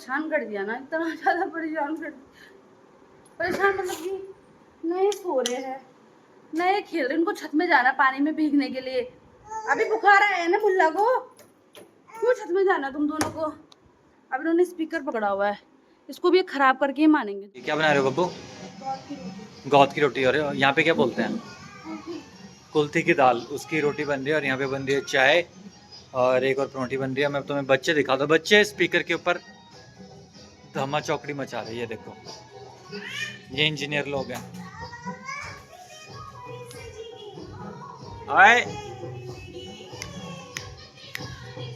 परेशान कर दिया ना, इतना ज़्यादा परेशान मतलब कि नए सो रहे हैं, नए खेल रहे, इनको छत में जाना पानी में भीगने के लिए। अभी बुखार आया है ना बुल्ला को, क्यों छत में जाना तुम दोनों को? अब इन्होंने स्पीकर पकड़ा हुआ है, इसको भी खराब करके ही मानेंगे। क्या बना रहे हो बब्बू? गौत की रोटी। और यहाँ पे क्या बोलते हैं? कुल्थी की दाल, उसकी रोटी बन रही है। और यहाँ पे बन रही है चाय और एक और परोठी बन रही है। मैं तुम्हें बच्चे दिखा दो, बच्चे स्पीकर के ऊपर धमा चौकड़ी मचा रहे हैं। ये देखो, ये इंजीनियर लोग हैं। आए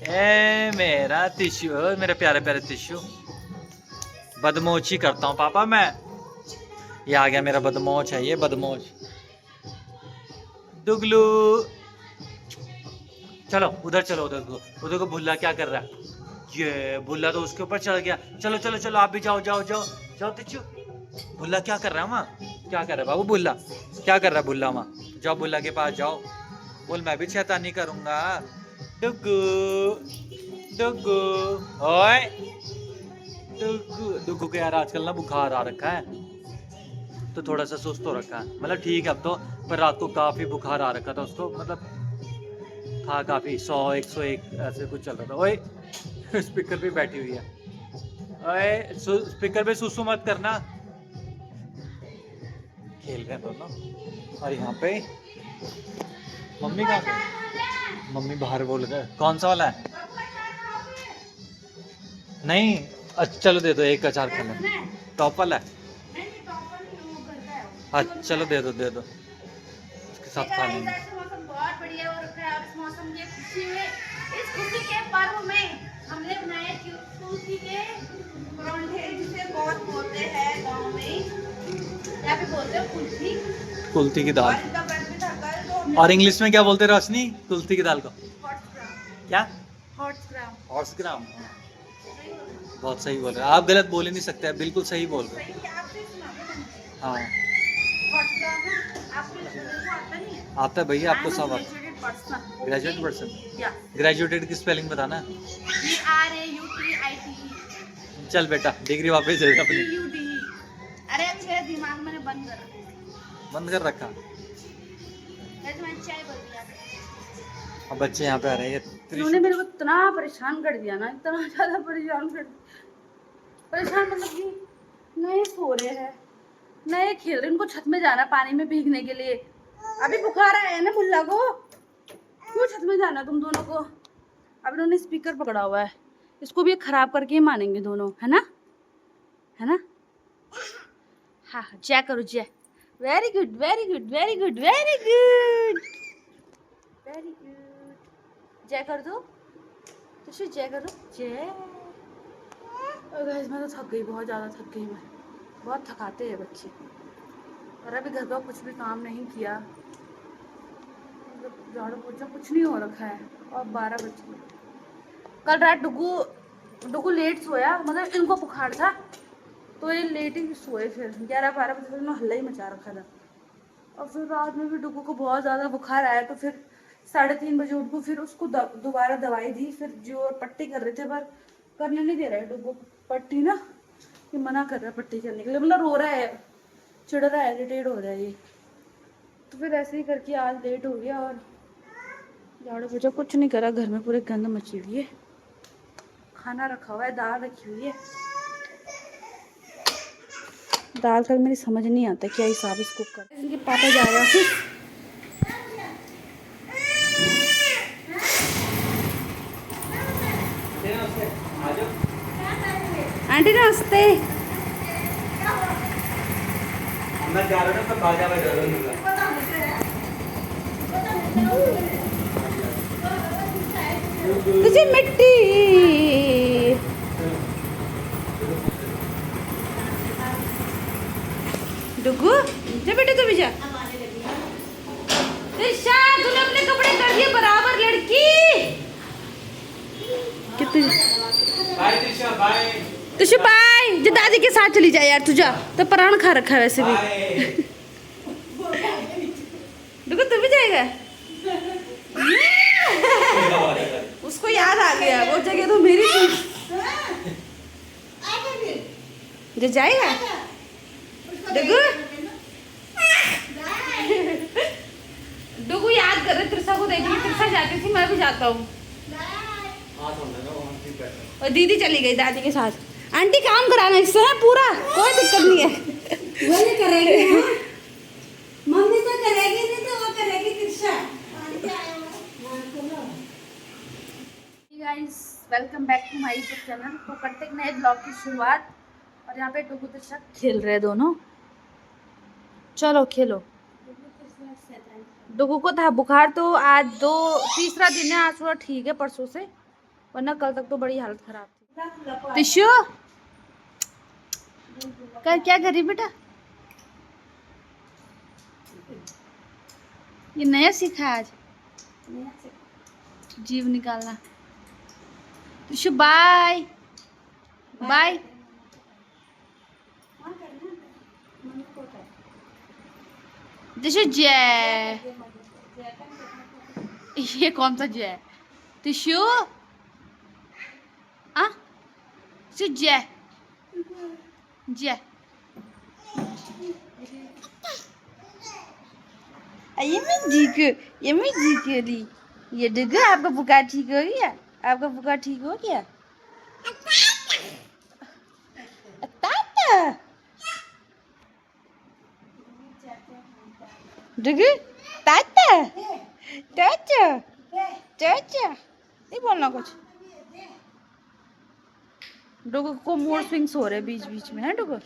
ए मेरा टिश्यू, मेरे प्यारे प्यारे टिश्यू। बदमोची करता हूँ पापा मैं। ये आ गया मेरा बदमोच है, ये बदमोच दुगलू। चलो उधर चलो, उधर को भुल्ला क्या कर रहा है? ये भुल्ला तो उसके ऊपर चढ़ गया। चलो चलो चलो, आप भी जाओ जाओ जाओ जाओ टिश्यू। भुल्ला क्या कर रहा है वहाँ? क्या कर रहा है बाबू भुल्ला? क्या कर रहा है भुल्ला वहाँ? जाओ भुल्ला के पास जाओ, बोल मैं भी शैतानी करूँगा। डुगू डुगू, ओए डुगू। डुगू को यार आजकल ना बुखार आ रखा है, तो थोड़ा सा सुस्त हो रखा है। मतलब ठीक है अब तो, पर रात को काफ़ी बुखार आ रखा था उसको। मतलब था काफ़ी, 100 101 ऐसे कुछ चल रहा था। ओए स्पीकर पे बैठी हुई है। ओए स्पीकर पे सुसु मत करना। खेल रहे हैं दोनों। और यहाँ पे मम्मी कहाँ पे? मम्मी बाहर बोल रहे हैं। कौन सा वाला है? नहीं अच्छा चलो दे दो, एक अचार खा लें। टॉप वाला है? अच्छा चलो दे दो दे दो, उसके साथ खा लेंगे। मौसम बहुत बढ़िया हो रखा है और इस मौसम की खुशी में, इस खुशी के पर्व में हमने बनाए कुल्थी के परांठे, जिसे बहुत बोलते हैं गांव में, यहाँ पे बोलते हैं कुल्थी। कुल्थी की दाल। और इनका ब्रेड भी था कल, तो और इंग्लिश में क्या बोलते हैं रोशनी कुल्थी की दाल को? क्या? हॉट ग्राम। हॉर्स ग्राम। बहुत सही बोल रहे हैं आप, गलत बोल ही नहीं सकते, आप बिल्कुल सही बोल रहे हैं। हाँ आता है भैया, आपको सब आता है। Graduate person? ग्रेजुएटेड की स्पेलिंग बताना। चल बेटा डिग्री वापस दे अपनी। अरे अभी मेरे दिमाग में बंद कर रखा। अब बच्चे यहाँ पे आ रहे हैं। इन्होंने मेरे को इतना परेशान कर दिया ना, इतना ज़्यादा परेशान मतलब कि नए सो रहे हैं, नए खेल रहे, इनको छत में जाना पानी में भीगने के लिए। अभी बुखार आया है ना बुल्ला को, क्यों छत में जाना तुम दोनों को? अब इन्होंने स्पीकर पकड़ा हुआ है, इसको भी खराब करके ही मानेंगे दोनों, है ना? है ना? हाँ जय करो जय। Very good very good very good very good very good. जय कर दो तो जय करो जय। मैं तो थक गई, बहुत ज़्यादा थक गई मैं। बहुत थकाते हैं बच्चे। और अभी घर का कुछ भी काम नहीं किया, मतलब झाड़ू पोछा कुछ नहीं हो रखा है। और 12 बज गए। कल रात डुगू लेट सोया, मतलब इनको बुखार था तो ये लेट ही सोए। फिर 11-12 बजे तक इन्होंने हल्ला ही मचा रखा था। और फिर रात में भी डुगू को बहुत ज़्यादा बुखार आया, तो फिर 3:30 बजे उठ को फिर उसको दोबारा दवाई दी। फिर जो पट्टी कर रहे थे पर करने नहीं दे रहा है डुगू पट्टी ना, ये मना कर रहा है पट्टी करने के लिए, मतलब रो रहा है, चिढ़ रहा है, इरिटेट हो रहा है ये। तो फिर ऐसे ही करके आज लेट हो गया। और झाड़ू पोछा कुछ नहीं करा, घर में पूरे गंद मची हुई है। खाना रखा हुआ है, दाल रखी हुई है। दाल का मेरी समझ नहीं आता क्या हिसाब इसको कर। इनके पापा जा रहे हैं ऑफिस। आंटी नमस्ते। मैं जा रहा हूँ तो बाजा बजा रहा तुझे मिट्टी डुगू जा बेटा, तू भी जा। त्रिशा तूने अपने कपड़े कर दिए बराबर लड़की। कितनी बाय त्रिशा बाय। तुझे बाय, जो दादी के साथ चली जाए यार, तुझा तो प्राण खा रखा है वैसे भी। डुगू तू भी जाएगा? उसको याद आ गया वो जगह तो मेरी थी। जो जाएगा डुगू डुगू याद कर रहे त्रिशा को देखिए, त्रिशा जाती थी, मैं भी जाता हूँ। और दीदी चली गई दादी के साथ। आंटी काम कराना इससे है पूरा, कोई दिक्कत नहीं है। वही करेगी हाँ? मम्मी तो करेगी नहीं तो वो करेगी Trisha. Guys welcome back to my YouTube channel. तो करते हैं नए ब्लॉग की शुरुआत। और यहाँ पे डुगू त्रिशा खेल रहे हैं दोनों। चलो खेलो। डुगू को था बुखार, तो आज तीसरा दिन है, आज थोड़ा ठीक है परसों से, वरना कल तक तो बड़ी हालत खराब थी। तिशु क्या कर रही बेटा? ये नया सीखा है आज, जीव निकालना। तिशु बाय बाय। तिशु जय, ये कौन सा जय? तिशु आ जय जय। ये मैं जी के ली। ये डुगू आपका बुखार ठीक हो गया? आपका बुखार ठीक हो गया? ताता डुगू ताता चाचा चाचा नहीं बोलना कुछ। डुगू को मूड स्विंग्स हो रहे बीच बीच में, है डुगू?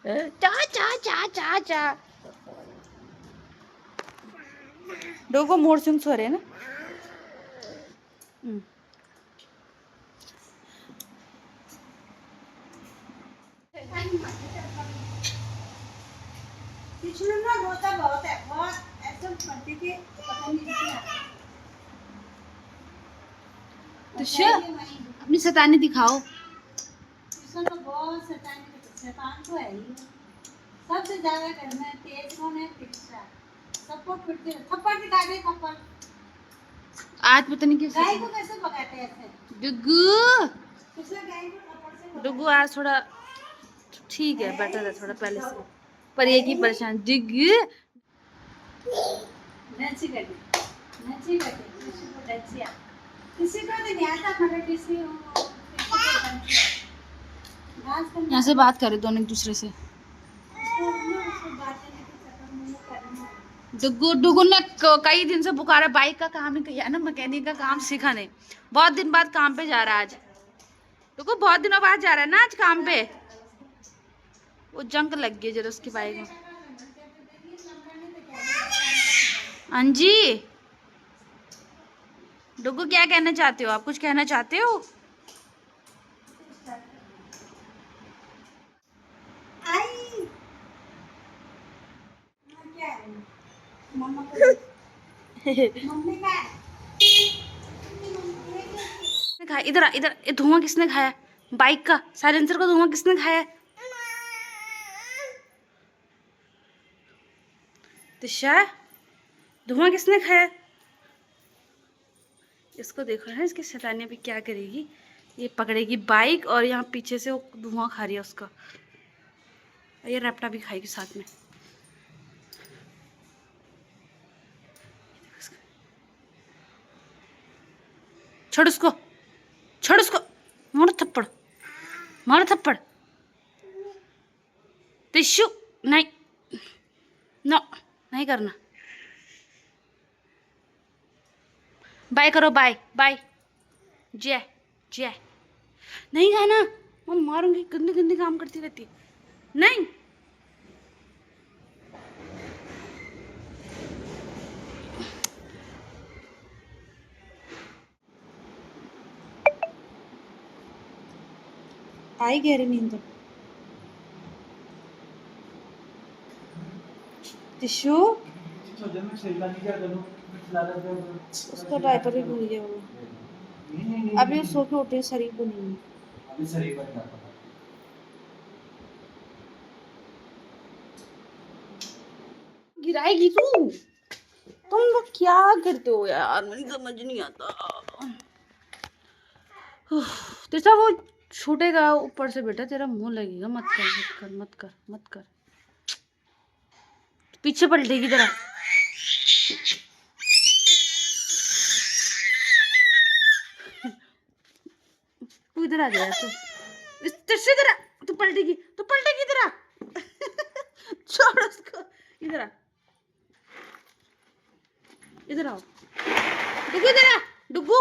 चा चा चा चा चा। डुगू को मूड स्विंग्स हो रहे हैं ना। पिछले ना रोता बहुत है, बहुत ऐसा करती थी पता नहीं क्या। तो अपनी शैतानी दिखाओ। पिछले तो बहुत शैतान तो है ही। सबसे ज्यादा करना तेज कौन है? त्रिशा। सबको पिटते थप्पड़ दिखा दे थप्पड़। आज पता नहीं कैसे गाय को कैसे पकाते हैं ऐसे? डुगू पिछले गाय को थप्पड़ से डुगू आज थोड़ा ठीक है, बेटर है थोड़ा पहले से, पर एक ही परेशान डुगू। नची कर दी किसी को डचिया किसी को नहीं आता मगर किसी यहाँ से बात करे दोनों एक दूसरे से। डुगू ने कई दिन से बुखार है, बाइक का काम नहीं किया ना, मैकेनिक का काम सीखा नहीं, बहुत दिन बाद काम पे जा रहा है आज। डुगू बहुत दिनों बाद जा रहा है ना आज काम पे। वो जंग लग गई जरा उसकी बाइक में। हाँ जी डुगू क्या कहना चाहते हो आप? कुछ कहना चाहते हो? खाया इधर इधर। ये धुआं किसने खाया? बाइक का साइलेंसर का धुआं किसने खाया? तिशा धुआं किसने खाया? इसको देखो है, इसकी शैतानी अभी क्या करेगी। ये पकड़ेगी बाइक और यहाँ पीछे से वो धुआं खा रही है उसका। ये रैप्टा भी खाएगी साथ में। छोड़ उसको, छोड़ उसको, मारो थप्पड़, मारो थप्पड़। टिश्यू नहीं, नो नहीं करना। बाय करो, बाय बाय। जय जय। नहीं खाना, मैं मारूंगी, गंदे गंदे काम करती रहती। नहीं आई गहरी नींद। टिश्यू उसका डायपर भी भूल गया वो। अभी सो के उठे, शरीर बनी गिराएगी तू। तुम लोग क्या करते हो यार, मुझे समझ नहीं आता। तेरा वो छूटेगा ऊपर से बेटा, तेरा मुंह लगेगा। मत कर मत कर मत कर मत कर। पीछे पलटेगी जरा। तू इधर आ जा तू। तेरे इधर आ। तू पलटेगी इधर आ। छोड़ उसको। इधर आ, इधर आओ। डुगू इधर आ। डुगू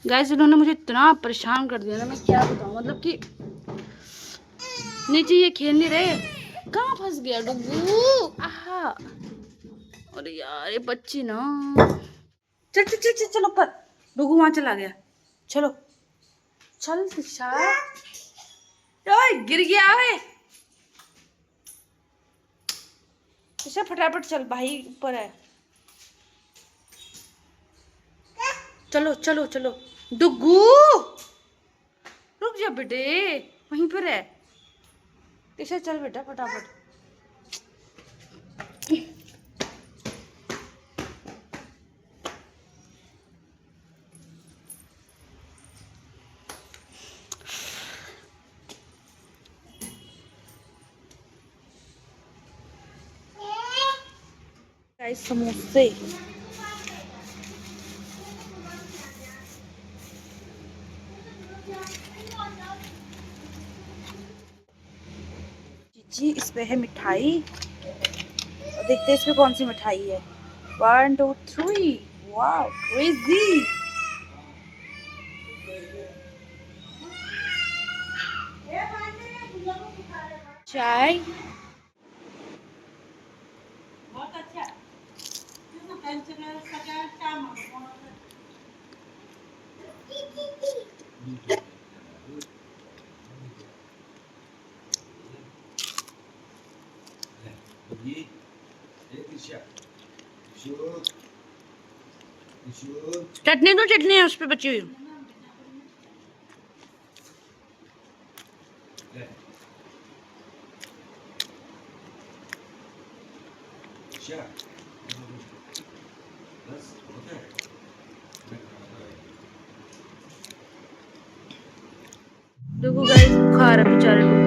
गाइस, इन्होंने मुझे इतना परेशान कर दिया ना, मैं क्या बताऊं। मतलब कि नीचे ये खेल नहीं रहे। कहाँ फंस गया डुगू? आहा, अरे यार ये बच्ची ना। चल चल चल चल चल ऊपर। डुगू वहां चला गया। चलो चल दिशा। ओए गिर गया है। दिशा फटाफट चल, भाई ऊपर है। चलो चलो चलो। डुगू रुक जा बेटे, वहीं पर है। दिशा चल बेटा फटाफट। गाइस समोसे। जी इस पे है मिठाई, और देखते हैं इसमें कौन सी मिठाई है। 1 2 3। Wow crazy. चाय। बहुत अच्छा। क्यों पेंसिल सजा शाम चटनी तो चटनी है उस पे बची हुई। देखो गाइस बुखार है बेचारे को।